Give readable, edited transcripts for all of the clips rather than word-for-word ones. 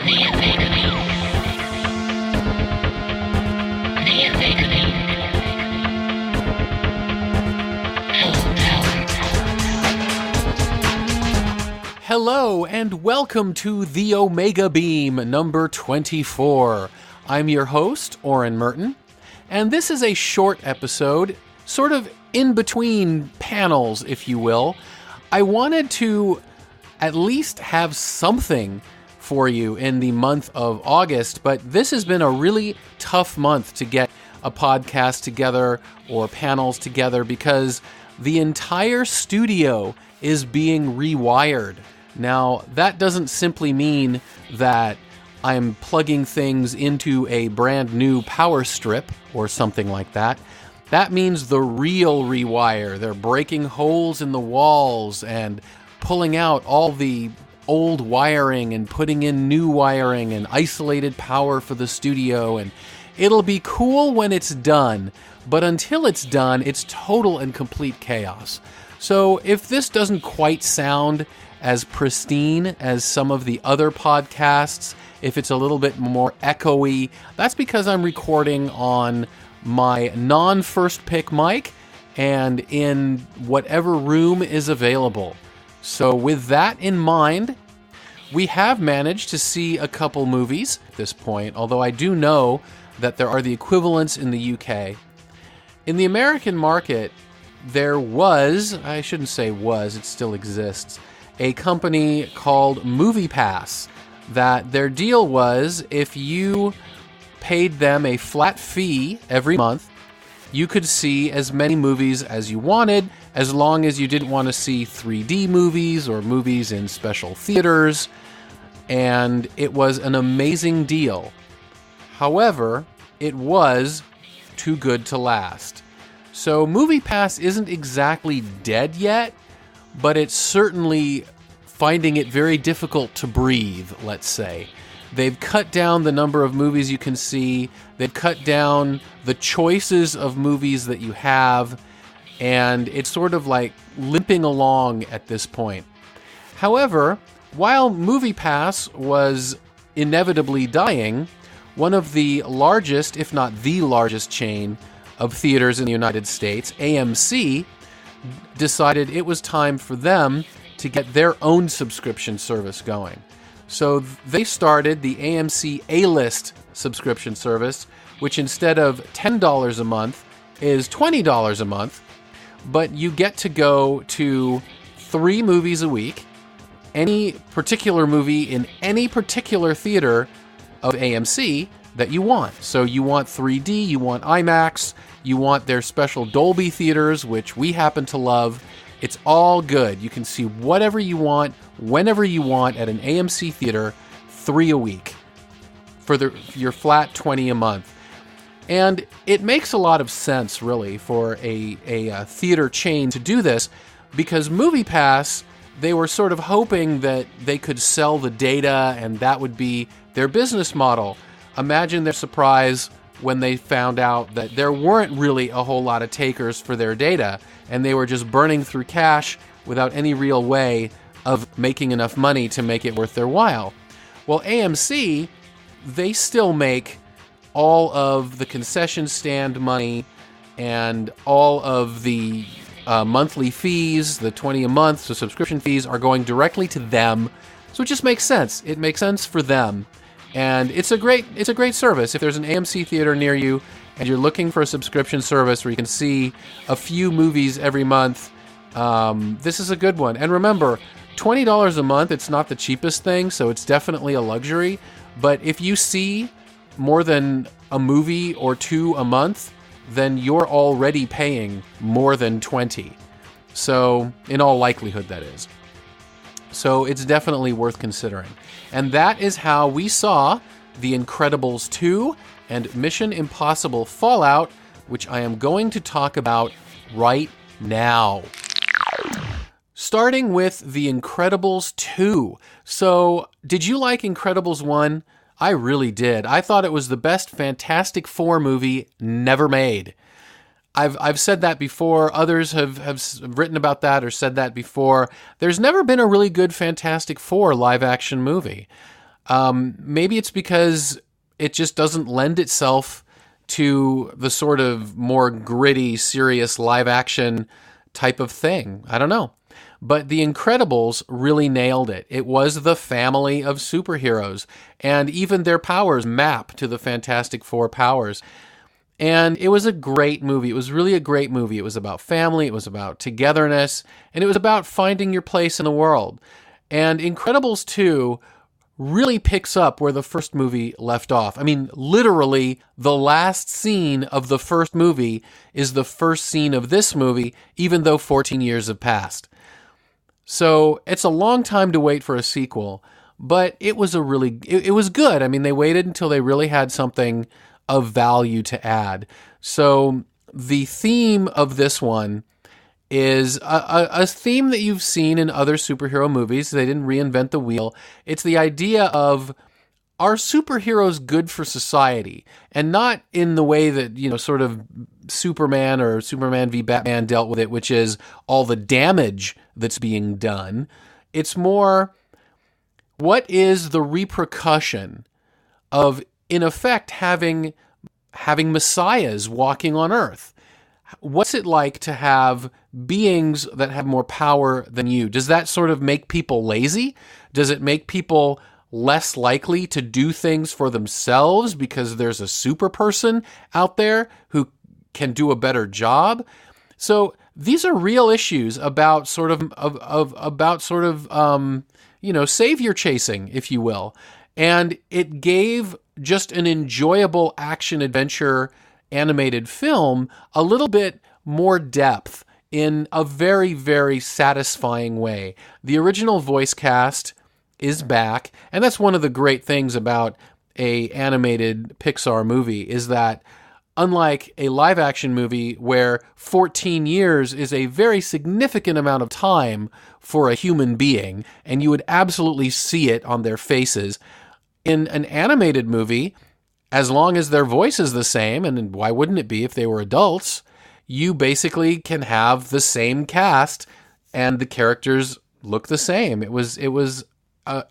The awakening. The awakening. Full power. Hello and welcome to the Omega Beam number 24. I'm your host, Oren Merton, and this is a short episode, sort of in between panels, if you will. I wanted to at least have something for you in the month of August, but this has been a really tough month to get a podcast together or panels together because the entire studio is being rewired. Now, that doesn't simply mean that I'm plugging things into a brand new power strip or something like that. That means the real rewire. They're breaking holes in the walls and pulling out all the old wiring and putting in new wiring and isolated power for the studio. And it'll be cool when it's done, but until it's done, it's total and complete chaos. So if this doesn't quite sound as pristine as some of the other podcasts, if it's a little bit more echoey, that's because I'm recording on my non-first pick mic and in whatever room is available. So with that in mind, we have managed to see a couple movies at this point, although I do know that there are the equivalents in the UK. In the American market, there was, I shouldn't say was, it still exists, a company called MoviePass that their deal was if you paid them a flat fee every month, you could see as many movies as you wanted, as long as you didn't want to see 3D movies or movies in special theaters, and it was an amazing deal. However, it was too good to last. So MoviePass isn't exactly dead yet, but it's certainly finding it very difficult to breathe, let's say. They've cut down the number of movies you can see. They've cut down the choices of movies that you have. And it's sort of like limping along at this point. However, while MoviePass was inevitably dying, one of the largest, if not the largest chain of theaters in the United States, AMC, decided it was time for them to get their own subscription service going. So they started the AMC A-List subscription service, which instead of $10 a month is $20 a month, but you get to go to 3 movies a week, any particular movie in any particular theater of AMC that you want. So you want 3D, you want IMAX, you want their special Dolby theaters, which we happen to love. It's all good. You can see whatever you want, whenever you want at an AMC theater, 3 a week for your flat $20 a month. And it makes a lot of sense, really, for a theater chain to do this, because MoviePass, they were sort of hoping that they could sell the data and that would be their business model. Imagine their surprise when they found out that there weren't really a whole lot of takers for their data, and they were just burning through cash without any real way of making enough money to make it worth their while. Well, AMC, they still make all of the concession stand money and all of the monthly fees, the $20 a month, so subscription fees are going directly to them. So it just makes sense. It makes sense for them. And it's a great service. If there's an AMC theater near you and you're looking for a subscription service where you can see a few movies every month, this is a good one. And remember, $20 a month, it's not the cheapest thing, so it's definitely a luxury. But if you see more than a movie or 2 a month, then you're already paying more than $20. So, in all likelihood, that is. So it's definitely worth considering. And that is how we saw The Incredibles 2 and Mission Impossible Fallout, which I am going to talk about right now. Starting with The Incredibles 2. So, did you like Incredibles 1? I really did. I thought it was the best Fantastic Four movie never made. I've said that before. Others have written about that or said that before. There's never been a really good Fantastic Four live-action movie. Maybe it's because it just doesn't lend itself to the sort of more gritty, serious live action type of thing. I don't know. But The Incredibles really nailed it. It was the family of superheroes, and even their powers map to the Fantastic Four powers. And it was a great movie. It was really a great movie. It was about family, it was about togetherness, and it was about finding your place in the world. And Incredibles 2 really picks up where the first movie left off. I mean, literally, the last scene of the first movie is the first scene of this movie, even though 14 years have passed. So it's a long time to wait for a sequel, but it was it was good. I mean, they waited until they really had something of value to add. So the theme of this one is a theme that you've seen in other superhero movies. They didn't reinvent the wheel. It's the idea of, are superheroes good for society? And not in the way that, sort of Superman or Superman v Batman dealt with it, which is all the damage that's being done. It's more, what is the repercussion of, in effect, having messiahs walking on Earth? What's it like to have beings that have more power than you? Does that sort of make people lazy? Does it make people less likely to do things for themselves because there's a super person out there who can do a better job? So these are real issues about savior chasing, if you will. And it gave just an enjoyable action adventure animated film a little bit more depth in a very, very satisfying way. The original voice cast is back, and that's one of the great things about a animated Pixar movie, is that unlike a live action movie where 14 years is a very significant amount of time for a human being, and you would absolutely see it on their faces, in an animated movie, as long as their voice is the same, and why wouldn't it be if they were adults, you basically can have the same cast and the characters look the same. It was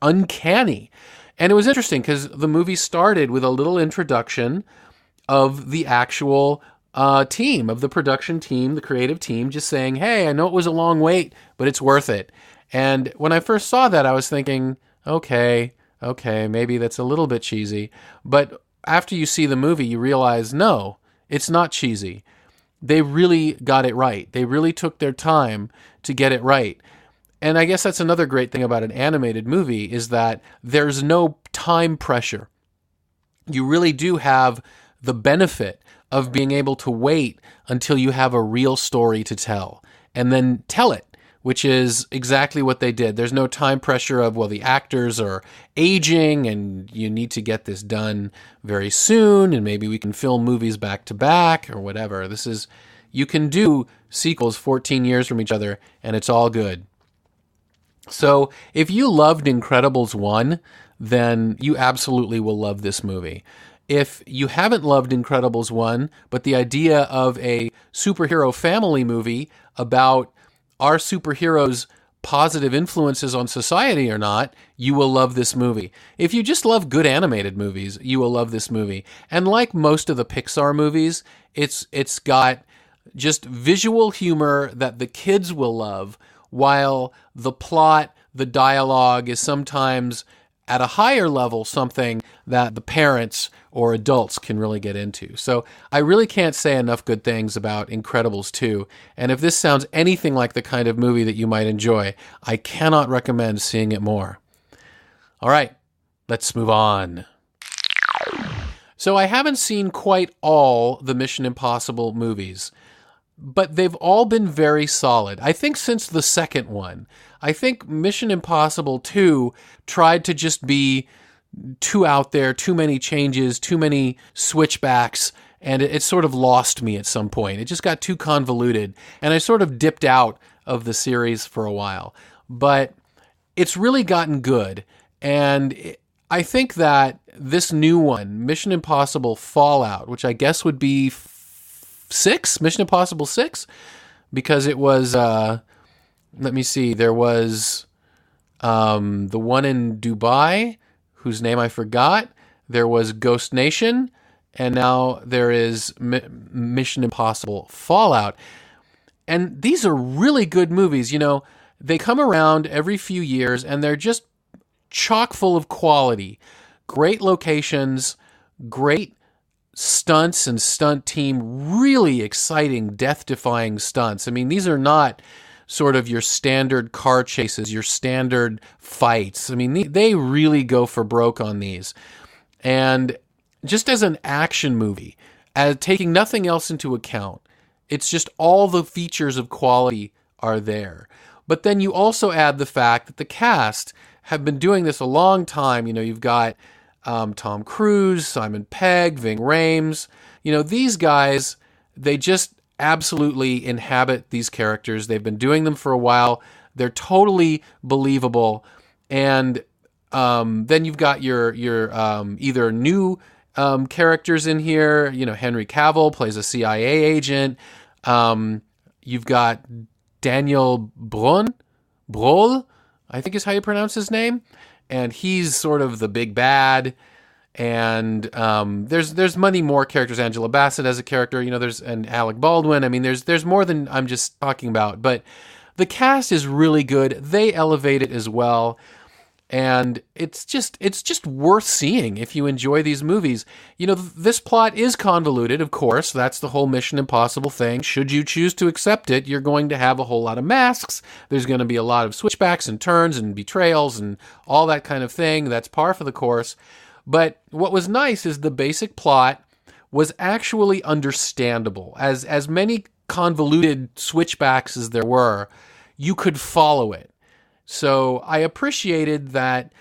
uncanny. And it was interesting because the movie started with a little introduction of the actual team, of the production team, the creative team, just saying, hey, I know it was a long wait, but it's worth it. And when I first saw that, I was thinking, okay, maybe that's a little bit cheesy. But after you see the movie, you realize, no, it's not cheesy. They really got it right. They really took their time to get it right. And I guess that's another great thing about an animated movie, is that there's no time pressure. You really do have the benefit of being able to wait until you have a real story to tell, and then tell it, which is exactly what they did. There's no time pressure of, well, the actors are aging and you need to get this done very soon, and maybe we can film movies back to back or whatever. You can do sequels 14 years from each other and it's all good. So if you loved Incredibles 1, then you absolutely will love this movie. If you haven't loved Incredibles 1, but the idea of a superhero family movie about are superheroes positive influences on society or not, you will love this movie. If you just love good animated movies, you will love this movie. And like most of the Pixar movies, it's got just visual humor that the kids will love, while the plot, the dialogue is sometimes at a higher level something that the parents or adults can really get into. So I really can't say enough good things about Incredibles 2. And if this sounds anything like the kind of movie that you might enjoy, I cannot recommend seeing it more. All right, let's move on. So I haven't seen quite all the Mission Impossible movies, but they've all been very solid. I think since the second one, I think Mission Impossible 2 tried to just be too out there, too many changes, too many switchbacks, and it sort of lost me at some point. It just got too convoluted, and I sort of dipped out of the series for a while. But it's really gotten good, and I think that this new one, Mission Impossible Fallout, which I guess would be 6, Mission Impossible 6, because it was, let me see, there was the one in Dubai, whose name I forgot. There was Ghost Nation, and now there is Mission Impossible Fallout. And these are really good movies. You know, they come around every few years, and they're just chock full of quality. Great locations, great stunts and stunt team, really exciting, death-defying stunts. I mean, these are not sort of your standard car chases, your standard fights. I mean, they really go for broke on these. And just as an action movie, taking nothing else into account, it's just all the features of quality are there. But then you also add the fact that the cast have been doing this a long time. You know, you've got Tom Cruise, Simon Pegg, Ving Rhames. You know, these guys, they just absolutely inhabit these characters. They've been doing them for a while. They're totally believable. And then you've got your either new characters in here. You know, Henry Cavill plays a CIA agent. You've got Daniel Brühl, I think is how you pronounce his name. And he's sort of the big bad. And there's many more characters. Angela Bassett as a character, you know, and Alec Baldwin. I mean, there's more than I'm just talking about. But the cast is really good. They elevate it as well. And it's just worth seeing if you enjoy these movies. You know, this plot is convoluted, of course. That's the whole Mission Impossible thing. Should you choose to accept it, you're going to have a whole lot of masks. There's going to be a lot of switchbacks and turns and betrayals and all that kind of thing. That's par for the course. But what was nice is the basic plot was actually understandable. As many convoluted switchbacks as there were, you could follow it. So I appreciated that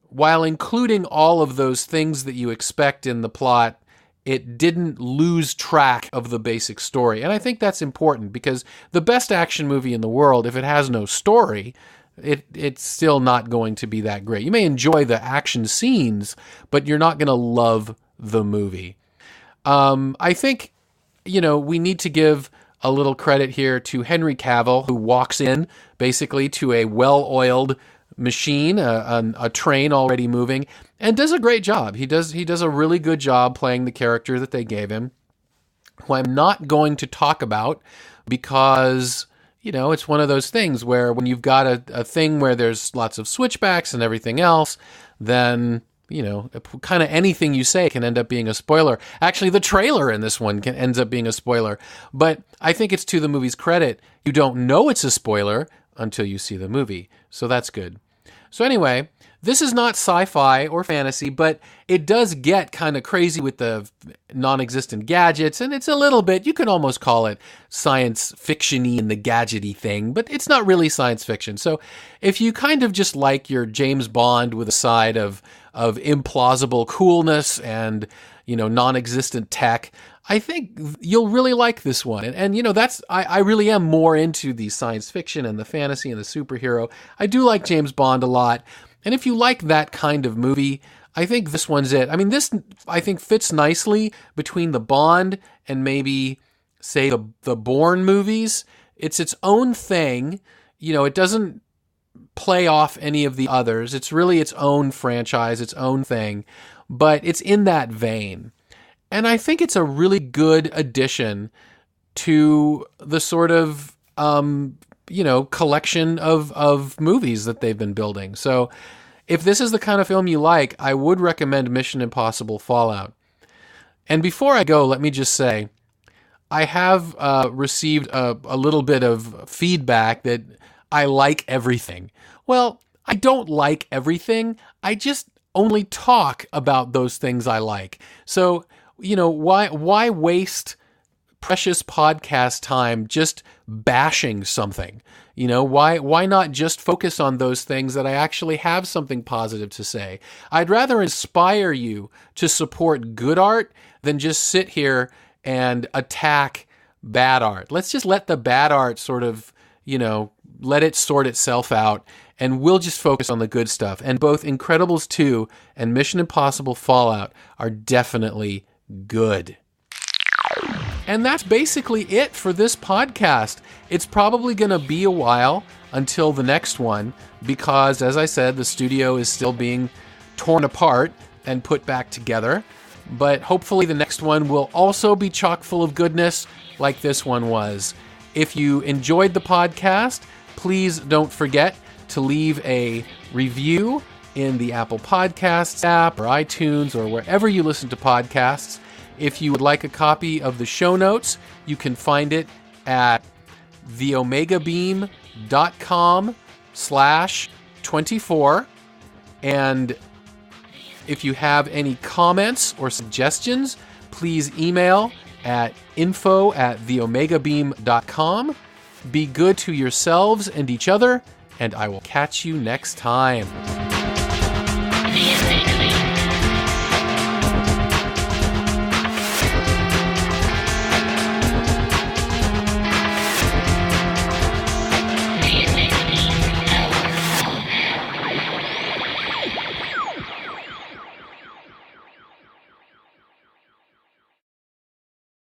while including all of those things that you expect in the plot, it didn't lose track of the basic story. And I think that's important because the best action movie in the world, if it has no story, it's still not going to be that great. You may enjoy the action scenes, but you're not going to love the movie. I think, you know, we need to give a little credit here to Henry Cavill, who walks in basically to a well-oiled machine, a train already moving, and does a great job. He does a really good job playing the character that they gave him, who I'm not going to talk about because, you know, it's one of those things where when you've got a thing where there's lots of switchbacks and everything else, then, you know, kind of anything you say can end up being a spoiler. Actually, the trailer in this one ends up being a spoiler. But I think it's to the movie's credit. You don't know it's a spoiler until you see the movie. So that's good. So anyway, this is not sci-fi or fantasy, but it does get kind of crazy with the non-existent gadgets. And it's a little bit, you can almost call it science fiction-y and the gadgety thing, but it's not really science fiction. So if you kind of just like your James Bond with a side of implausible coolness and, you know, non-existent tech, I think you'll really like this one. And you know, I really am more into the science fiction and the fantasy and the superhero. I do like James Bond a lot. And if you like that kind of movie, I think this one's it. I mean, this, I think, fits nicely between the Bond and maybe, say, the Bourne movies. It's its own thing. You know, it doesn't play off any of the others. It's really its own franchise, its own thing. But it's in that vein. And I think it's a really good addition to the sort of, you know, collection of movies that they've been building. So if this is the kind of film you like, I would recommend Mission Impossible Fallout. And before I go, let me just say, I have received a little bit of feedback that I like everything. Well, I don't like everything. I just only talk about those things I like. So, you know, why waste precious podcast time just bashing something? You know, why not just focus on those things that I actually have something positive to say? I'd rather inspire you to support good art than just sit here and attack bad art. Let's just let the bad art sort of, you know, let it sort itself out, and we'll just focus on the good stuff. And both Incredibles 2 and Mission Impossible Fallout are definitely good. And that's basically it for this podcast. It's probably going to be a while until the next one because, as I said, the studio is still being torn apart and put back together. But hopefully the next one will also be chock full of goodness like this one was. If you enjoyed the podcast, please don't forget to leave a review in the Apple Podcasts app or iTunes or wherever you listen to podcasts. If you would like a copy of the show notes, you can find it at theomegabeam.com/24. And if you have any comments or suggestions, please email at info@theomegabeam.com. Be good to yourselves and each other, and I will catch you next time.